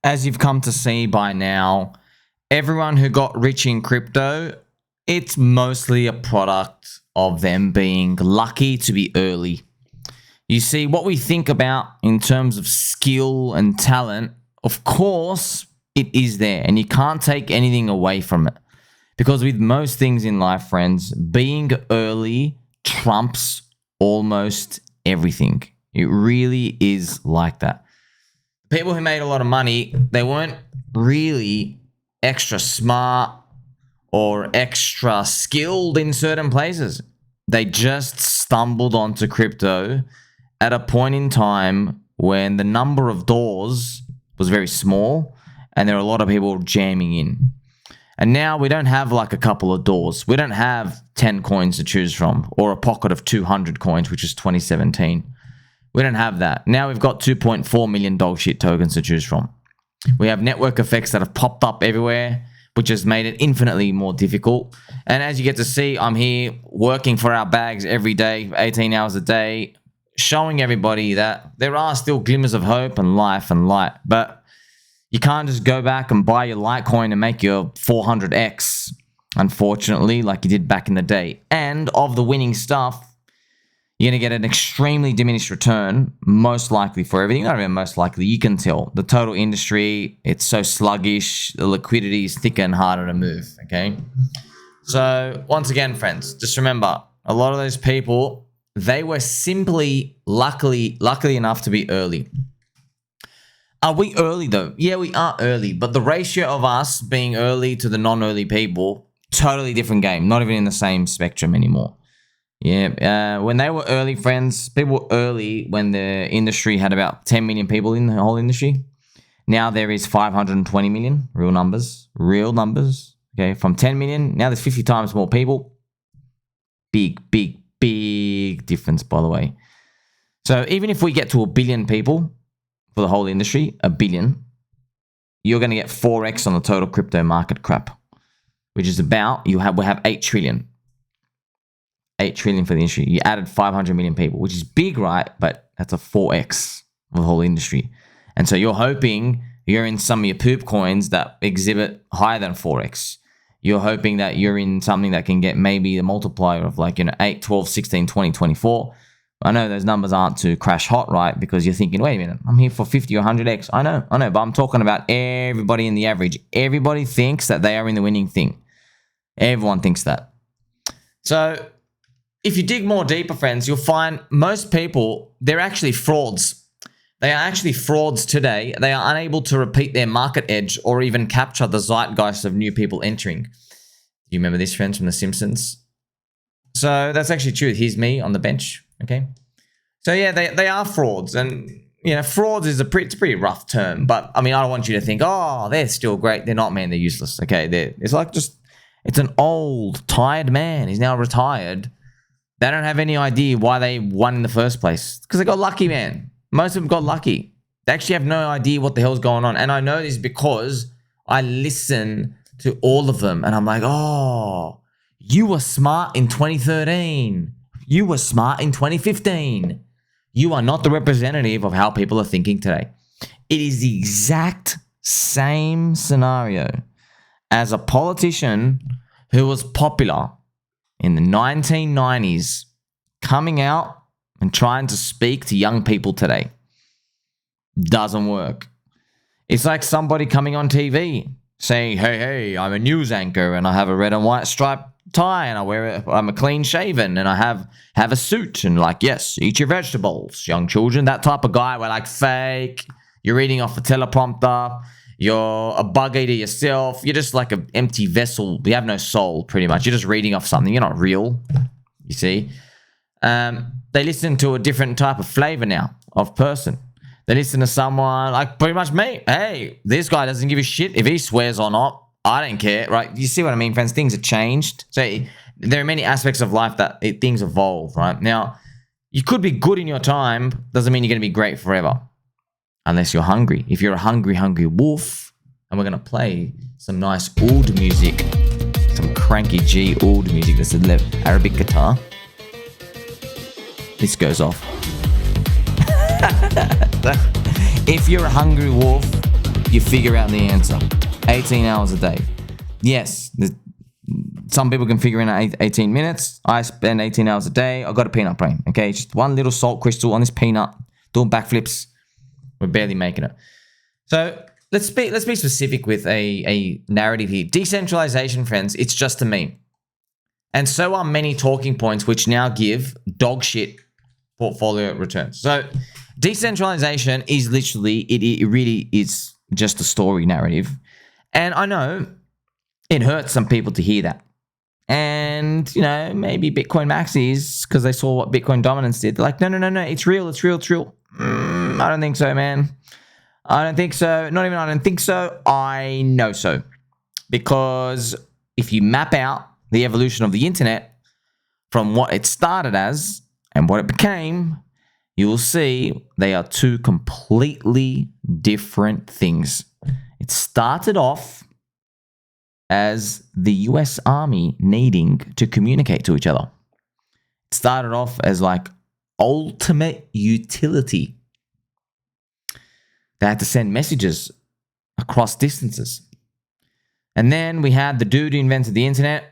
as you've come to see by now, everyone who got rich in crypto, it's mostly a product of them being lucky to be early. You see, what we think about in terms of skill and talent, of course, it is there, and you can't take anything away from it. Because with most things in life, friends, being early trumps almost everything. It really is like that. People who made a lot of money, they weren't really extra smart or extra skilled in certain places. They just stumbled onto crypto at a point in time when the number of doors was very small and there were a lot of people jamming in. And now we don't have like a couple of doors. We don't have 10 coins to choose from or a pocket of 200 coins, which is 2017. We don't have that. Now we've got 2.4 million dog shit tokens to choose from. We have network effects that have popped up everywhere, which has made it infinitely more difficult. And as you get to see, I'm here working for our bags every day, 18 hours a day, showing everybody that there are still glimmers of hope and life and light. But you can't just go back and buy your Litecoin and make your 400x, unfortunately, like you did back in the day. And of the winning stuff, you're going to get an extremely diminished return, most likely for everything. Not even most likely, you can tell. The total industry, it's so sluggish. The liquidity is thicker and harder to move, okay? So once again, friends, just remember, a lot of those people, they were simply luckily enough to be early. Are we early though? Yeah, we are early, but the ratio of us being early to the non-early people, totally different game. Not even in the same spectrum anymore. Yeah, when they were early, friends, people were early when the industry had about 10 million people in the whole industry. Now there is 520 million, real numbers. Okay, from 10 million, now there's 50 times more people. Big difference, by the way. So even if we get to 1 billion people, for the whole industry, 1 billion, you're going to get 4x on the total crypto market cap, which is about, we'll have 8 trillion. 8 trillion for the industry. You added 500 million people, which is big, right? But that's a 4x of the whole industry. And so you're hoping you're in some of your poop coins that exhibit higher than 4x. You're hoping that you're in something that can get maybe the multiplier of 8, 12, 16, 20, 24. I know those numbers aren't too crash hot, right? Because you're thinking, wait a minute, I'm here for 50 or 100x. I know, but I'm talking about everybody in the average. Everybody thinks that they are in the winning thing. Everyone thinks that. So if you dig more deeper, friends, you'll find most people, they're actually frauds. They are actually frauds today. They are unable to repeat their market edge or even capture the zeitgeist of new people entering. Do you remember this, friends, from The Simpsons? So that's actually true. Here's me on the bench. Okay, so yeah, they are frauds, and frauds is it's a pretty rough term. But I mean, I don't want you to think, oh, they're still great. They're not, man. They're useless. Okay, it's an old, tired man. He's now retired. They don't have any idea why they won in the first place because they got lucky, man. Most of them got lucky. They actually have no idea what the hell's going on, and I know this because I listen to all of them, and I'm like, oh, you were smart in 2013. You were smart in 2015. You are not the representative of how people are thinking today. It is the exact same scenario as a politician who was popular in the 1990s coming out and trying to speak to young people today. Doesn't work. It's like somebody coming on TV saying, hey, I'm a news anchor and I have a red and white striped tie and I'm a clean shaven and I have a suit and yes, eat your vegetables, young children. That type of guy. We're fake. You're reading off a teleprompter. You're a bug eater yourself. You're just like an empty vessel. You have no soul, pretty much. You're just reading off something. You're not real. You see? They listen to a different type of flavor now of person. They listen to someone like pretty much me. Hey, this guy doesn't give a shit if he swears or not. I don't care, right? You see what I mean, friends? Things have changed. So there are many aspects of life that things evolve, right? Now, you could be good in your time. Doesn't mean you're going to be great forever. Unless you're hungry. If you're a hungry wolf, and we're going to play some nice oud music, some cranky G oud music. That's an Arabic guitar. This goes off. If you're a hungry wolf, you figure out the answer. 18 hours a day. Yes, some people can figure in 18 minutes. I spend 18 hours a day. I got a peanut brain. Okay, just one little salt crystal on this peanut, doing backflips. We're barely making it. So let's be specific with a narrative here. Decentralization, friends, it's just a meme. And so are many talking points which now give dog shit portfolio returns. So decentralization is literally, it really is just a story narrative. And I know it hurts some people to hear that. And, you know, maybe Bitcoin maxis, because they saw what Bitcoin dominance did. They're like, no, it's real. I don't think so, man. I don't think so. Not even I don't think so. I know so. Because if you map out the evolution of the internet from what it started as and what it became, you will see they are two completely different things. It started off as the US Army needing to communicate to each other. It started off as like ultimate utility. They had to send messages across distances. And then we had the dude who invented the internet.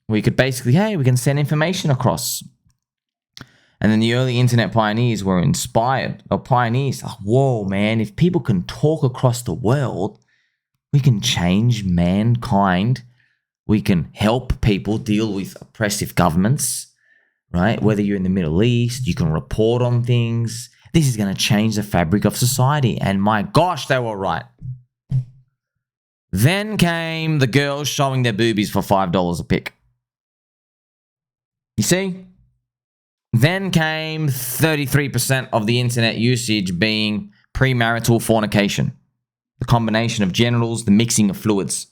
We could basically, hey, we can send information across. And then the early internet pioneers were inspired, or pioneers, like, whoa, man, if people can talk across the world, we can change mankind. We can help people deal with oppressive governments, right? Whether you're in the Middle East, you can report on things. This is going to change the fabric of society. And my gosh, they were right. Then came the girls showing their boobies for $5 a pic. You see? Then came 33% of the internet usage being premarital fornication. The combination of genitals, the mixing of fluids.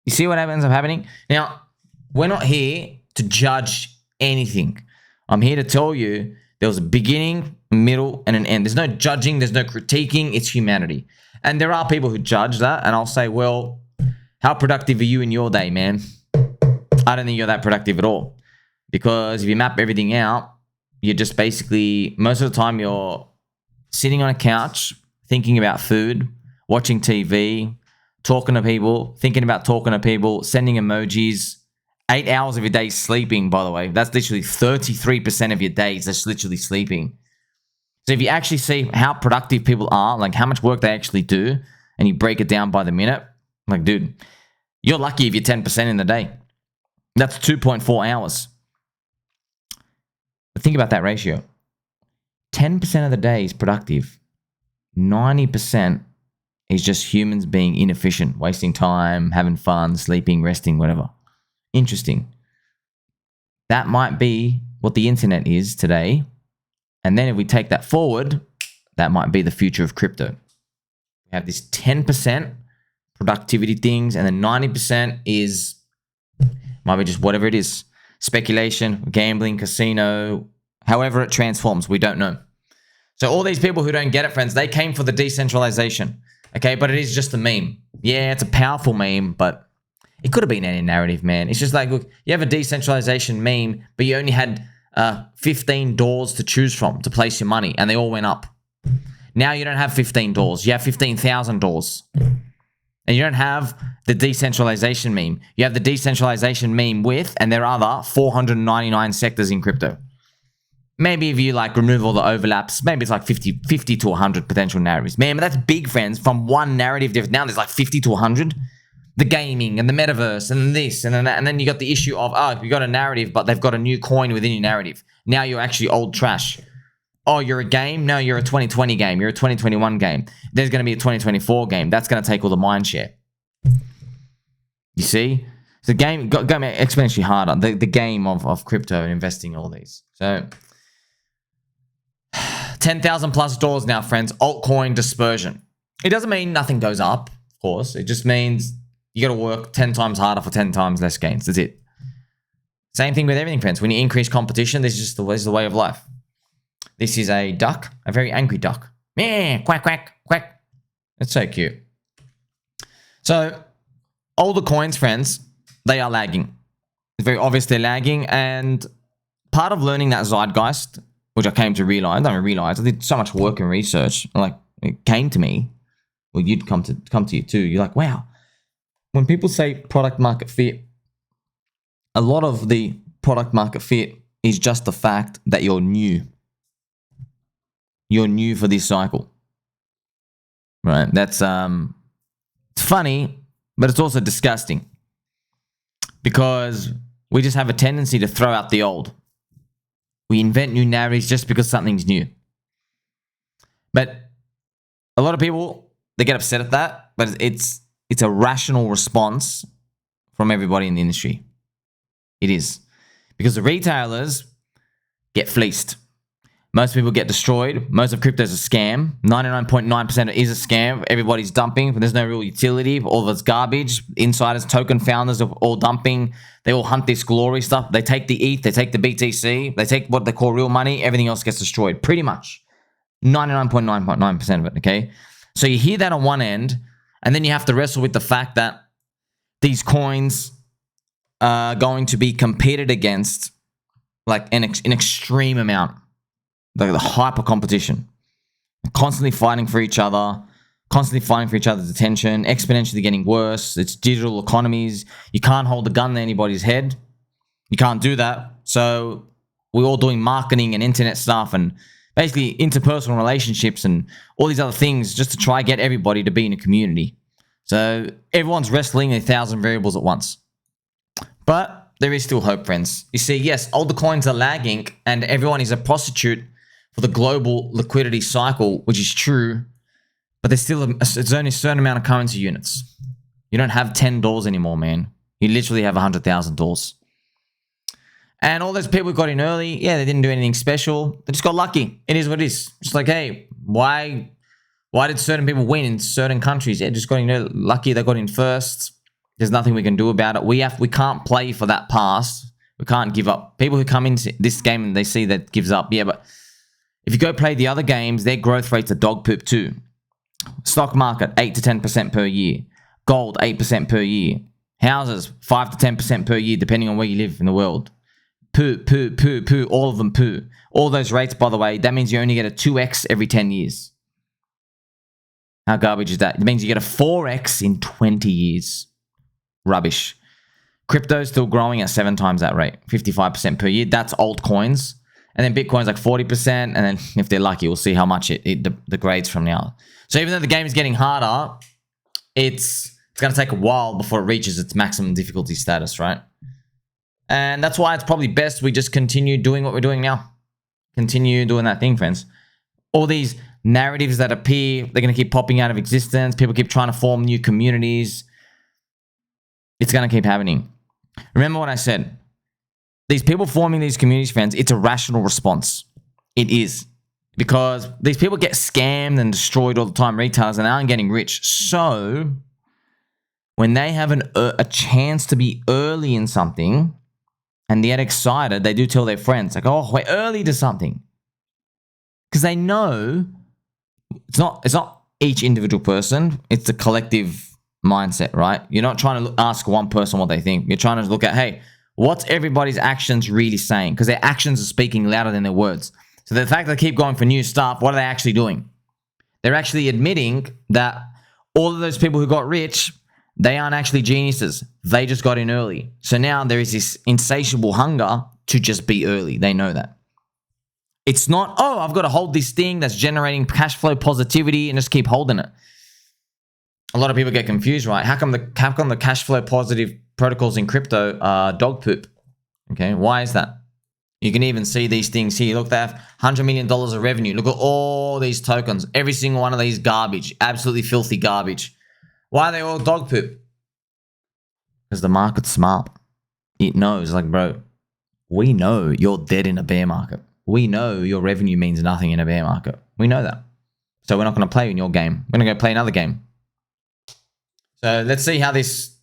You see what ends up happening? Now, we're not here to judge anything. I'm here to tell you there was a beginning, a middle, and an end. There's no judging, there's no critiquing, it's humanity. And there are people who judge that, and I'll say, well, how productive are you in your day, man? I don't think you're that productive at all. Because if you map everything out, you're just basically, most of the time you're sitting on a couch, thinking about food, watching TV, talking to people, thinking about talking to people, sending emojis. 8 hours of your day sleeping, by the way. That's literally 33% of your days that's literally sleeping. So if you actually see how productive people are, like how much work they actually do, and you break it down by the minute, like, dude, you're lucky if you're 10% in the day. That's 2.4 hours. But think about that ratio. 10% of the day is productive. 90% is just humans being inefficient, wasting time, having fun, sleeping, resting, whatever. Interesting. That might be what the internet is today. And then if we take that forward, that might be the future of crypto. We have this 10% productivity things, and then 90% is, might be just whatever it is. Speculation, gambling, casino, however it transforms, we don't know. So all these people who don't get it, friends, they came for the decentralization. Okay, but it is just a meme. Yeah, it's a powerful meme, but it could have been any narrative, man. It's just like, look, you have a decentralization meme, but you only had 15 doors to choose from to place your money, and they all went up. Now you don't have 15 doors. You have 15,000 doors. And you don't have the decentralization meme. You have the decentralization meme with, and there are other 499 sectors in crypto. Maybe if you like remove all the overlaps, maybe it's like 50 to 100 potential narratives. Man, but that's big, friends, from one narrative. Now there's like 50 to 100. The gaming and the metaverse and this and that. And then you got the issue of, oh, you got a narrative, but they've got a new coin within your narrative. Now you're actually old trash. Oh, you're a game? No, you're a 2020 game. You're a 2021 game. There's going to be a 2024 game. That's going to take all the mind share. You see? So the game got exponentially harder. The game of crypto and investing, all these. So 10,000 plus doors now, friends. Altcoin dispersion. It doesn't mean nothing goes up, of course. It just means you got to work 10 times harder for 10 times less gains. That's it. Same thing with everything, friends. When you increase competition, this is just the way of life. This is a duck, a very angry duck. Meh, quack, quack, quack. That's so cute. So, older coins, friends, they are lagging. It's very obvious they're lagging. And part of learning that zeitgeist, which I came to realize, I did so much work and research, like it came to me. well, you'd come to you too. You're like, wow. When people say product market fit, a lot of the product market fit is just the fact that you're new. You're new for this cycle, right? That's it's funny, but it's also disgusting because we just have a tendency to throw out the old. We invent new narratives just because something's new. But a lot of people, they get upset at that, but it's a rational response from everybody in the industry. It is. Because the retailers get fleeced. Most people get destroyed. Most of crypto is a scam. 99.9% is a scam. Everybody's dumping, but there's no real utility. All of it's garbage. Insiders, token founders are all dumping. They all hunt this glory stuff. They take the ETH, they take the BTC, they take what they call real money. Everything else gets destroyed. Pretty much. 99.9% of it, okay? So you hear that on one end, and then you have to wrestle with the fact that these coins are going to be competed against like an extreme amount. The hyper competition, constantly fighting for each other, constantly fighting for each other's attention, exponentially getting worse. It's digital economies. You can't hold a gun to anybody's head. You can't do that. So we're all doing marketing and internet stuff and basically interpersonal relationships and all these other things just to try get everybody to be in a community. So everyone's wrestling 1,000 variables at once. But there is still hope, friends. You see, yes, older coins are lagging and everyone is a prostitute for the global liquidity cycle, which is true, but there's still it's only a certain amount of currency units. You don't have $10 anymore, man. You literally have $100,000. And all those people who got in early, yeah, they didn't do anything special. They just got lucky. It is what it is. Just like, hey, why did certain people win in certain countries? Yeah, just got in lucky. They got in first. There's nothing we can do about it. We can't play for that pass. We can't give up. People who come into this game and they see that gives up, yeah, but if you go play the other games, their growth rates are dog poop too. Stock market, 8 to 10% per year. Gold, 8% per year. Houses, 5 to 10% per year, depending on where you live in the world. Poo. All of them poo. All those rates, by the way, that means you only get a 2x every 10 years. How garbage is that? It means you get a 4x in 20 years. Rubbish. Crypto's still growing at 7 times that rate. 55% per year. That's altcoins. And then Bitcoin's like 40%. And then if they're lucky, we'll see how much it degrades from now. So even though the game is getting harder, it's going to take a while before it reaches its maximum difficulty status, right? And that's why it's probably best we just continue doing what we're doing now. Continue doing that thing, friends. All these narratives that appear, they're going to keep popping out of existence. People keep trying to form new communities. It's going to keep happening. Remember what I said. These people forming these communities, friends, it's a rational response. It is. Because these people get scammed and destroyed all the time, retailers, and they aren't getting rich. So when they have a chance to be early in something and they get excited, they do tell their friends, like, oh, we're early to something. Because they know it's not each individual person, it's the collective mindset, right? You're not trying to ask one person what they think. You're trying to look at, hey, what's everybody's actions really saying? Because their actions are speaking louder than their words. So the fact that they keep going for new stuff, what are they actually doing? They're actually admitting that all of those people who got rich, they aren't actually geniuses. They just got in early. So now there is this insatiable hunger to just be early. They know that. It's not, oh, I've got to hold this thing that's generating cash flow positivity and just keep holding it. A lot of people get confused, right? How come the cash flow positive protocols in crypto are dog poop? Okay, why is that? You can even see these things here. Look, they have $100 million of revenue. Look at all these tokens. Every single one of these garbage. Absolutely filthy garbage. Why are they all dog poop? Because the market's smart. It knows, like, bro, we know you're dead in a bear market. We know your revenue means nothing in a bear market. We know that. So we're not going to play in your game. We're going to go play another game. So let's see how this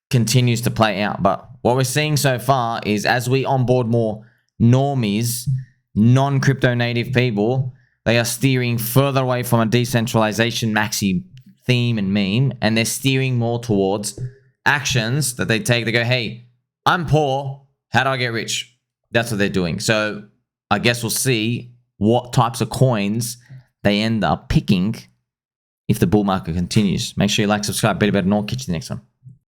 continues to play out. But what we're seeing so far is as we onboard more normies, non-crypto native people, they are steering further away from a decentralization maxi theme and meme, and they're steering more towards actions that they take. They go, hey, I'm poor. How do I get rich? That's what they're doing. So I guess we'll see what types of coins they end up picking if the bull market continues. Make sure you like, subscribe, better, and all. Catch you the next one.